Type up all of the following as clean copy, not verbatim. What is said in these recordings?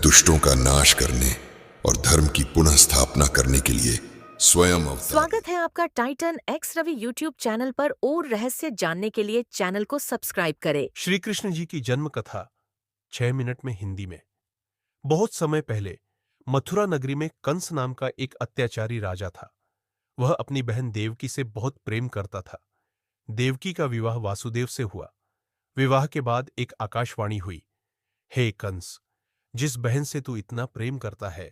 दुष्टों का नाश करने और धर्म की पुनः स्थापना करने के लिए स्वयं अवतार। स्वागत है आपका Titan X Ravi YouTube channel पर और रहस्य जानने के लिए चैनल को सब्सक्राइब करें। श्री कृष्ण जी की जन्म कथा 6 मिनट में हिंदी में। बहुत समय पहले मथुरा नगरी में कंस नाम का एक अत्याचारी राजा था। वह अपनी बहन देवकी से बहुत प्रेम करता था। देवकी का विवाह वासुदेव से हुआ। विवाह के बाद एक आकाशवाणी हुई, हे कंस, जिस बहन से तू इतना प्रेम करता है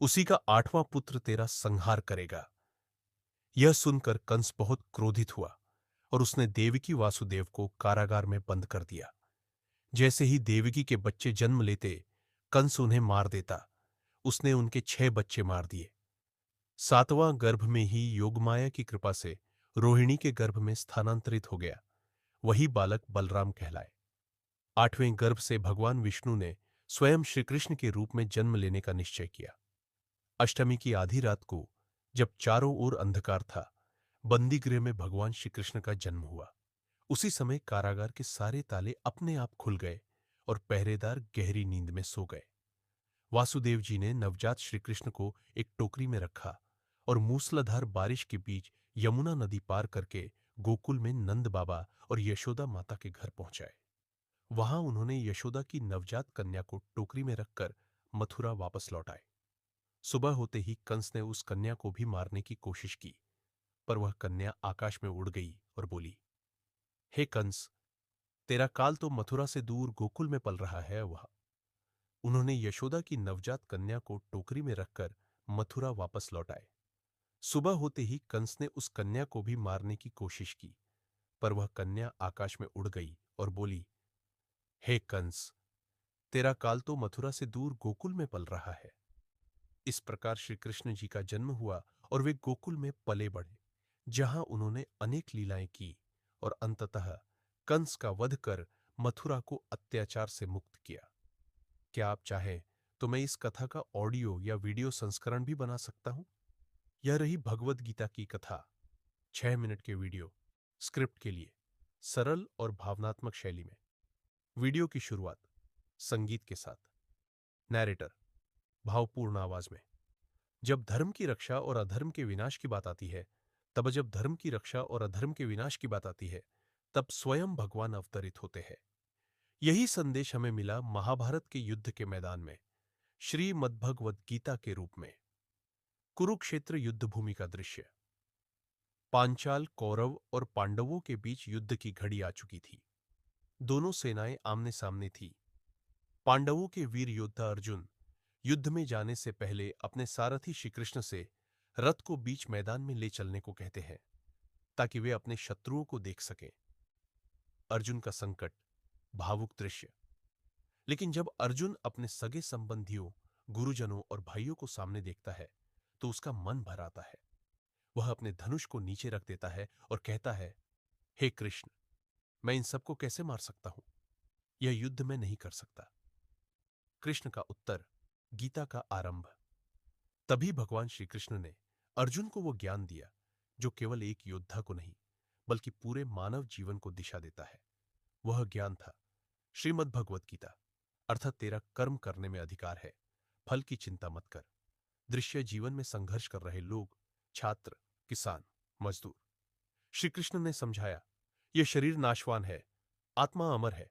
उसी का 8वां पुत्र तेरा संहार करेगा। यह सुनकर कंस बहुत क्रोधित हुआ और उसने देवकी वासुदेव को कारागार में बंद कर दिया। जैसे ही देवकी के बच्चे जन्म लेते कंस उन्हें मार देता। उसने उनके 6 बच्चे मार दिए। 7वां गर्भ में ही योगमाया की कृपा से रोहिणी के गर्भ में स्थानांतरित हो गया। वही बालक बलराम कहलाए। 8वें गर्भ से भगवान विष्णु ने स्वयं श्रीकृष्ण के रूप में जन्म लेने का निश्चय किया। अष्टमी की आधी रात को जब चारों ओर अंधकार था, बंदी गृह में भगवान श्रीकृष्ण का जन्म हुआ। उसी समय कारागार के सारे ताले अपने आप खुल गए और पहरेदार गहरी नींद में सो गए। वासुदेव जी ने नवजात श्रीकृष्ण को एक टोकरी में रखा और मूसलाधार बारिश के बीच यमुना नदी पार करके गोकुल में नंद बाबा और यशोदा माता के घर पहुंचाए। वहां उन्होंने यशोदा की नवजात कन्या को टोकरी में रखकर मथुरा वापस लौटाए। सुबह होते ही कंस ने उस कन्या को भी मारने की कोशिश की, पर वह कन्या आकाश में उड़ गई और बोली, हे कंस, तेरा काल तो मथुरा से दूर गोकुल में पल रहा है। वह उन्होंने यशोदा की नवजात कन्या को टोकरी में रखकर मथुरा वापस लौटाए। सुबह होते ही कंस ने उस कन्या को भी मारने की कोशिश की, पर वह कन्या आकाश में उड़ गई और बोली, हे कंस, तेरा काल तो मथुरा से दूर गोकुल में पल रहा है। इस प्रकार श्री कृष्ण जी का जन्म हुआ और वे गोकुल में पले बढ़े, जहां उन्होंने अनेक लीलाएं की और अंततः कंस का वध कर मथुरा को अत्याचार से मुक्त किया। क्या आप चाहें तो मैं इस कथा का ऑडियो या वीडियो संस्करण भी बना सकता हूं। यह रही भगवद गीता की कथा 6 मिनट के वीडियो स्क्रिप्ट के लिए, सरल और भावनात्मक शैली में। वीडियो की शुरुआत संगीत के साथ, नैरेटर भावपूर्ण आवाज में। जब धर्म की रक्षा और अधर्म के विनाश की बात आती है, जब धर्म की रक्षा और अधर्म के विनाश की बात आती है, तब स्वयं भगवान अवतरित होते हैं। यही संदेश हमें मिला महाभारत के युद्ध के मैदान में, श्रीमद्भगवद गीता के रूप में। कुरुक्षेत्र युद्ध भूमि का दृश्य। पांचाल कौरव और पांडवों के बीच युद्ध की घड़ी आ चुकी थी। दोनों सेनाएं आमने सामने थी। पांडवों के वीर योद्धा अर्जुन युद्ध में जाने से पहले अपने सारथी श्रीकृष्ण से रथ को बीच मैदान में ले चलने को कहते हैं, ताकि वे अपने शत्रुओं को देख सकें। अर्जुन का संकट, भावुक दृश्य। लेकिन जब अर्जुन अपने सगे संबंधियों, गुरुजनों और भाइयों को सामने देखता है तो उसका मन भर आता है। वह अपने धनुष को नीचे रख देता है और कहता है, हे कृष्ण, मैं इन सबको कैसे मार सकता हूं? यह युद्ध मैं नहीं कर सकता। कृष्ण का उत्तर, गीता का आरंभ। तभी भगवान श्री कृष्ण ने अर्जुन को वो ज्ञान दिया जो केवल एक योद्धा को नहीं बल्कि पूरे मानव जीवन को दिशा देता है। वह ज्ञान था श्रीमद् भगवत गीता, अर्थात तेरा कर्म करने में अधिकार है, फल की चिंता मत कर। दृश्य जीवन में संघर्ष कर रहे लोग, छात्र, किसान, मजदूर। श्री कृष्ण ने समझाया, यह शरीर नाशवान है, आत्मा अमर है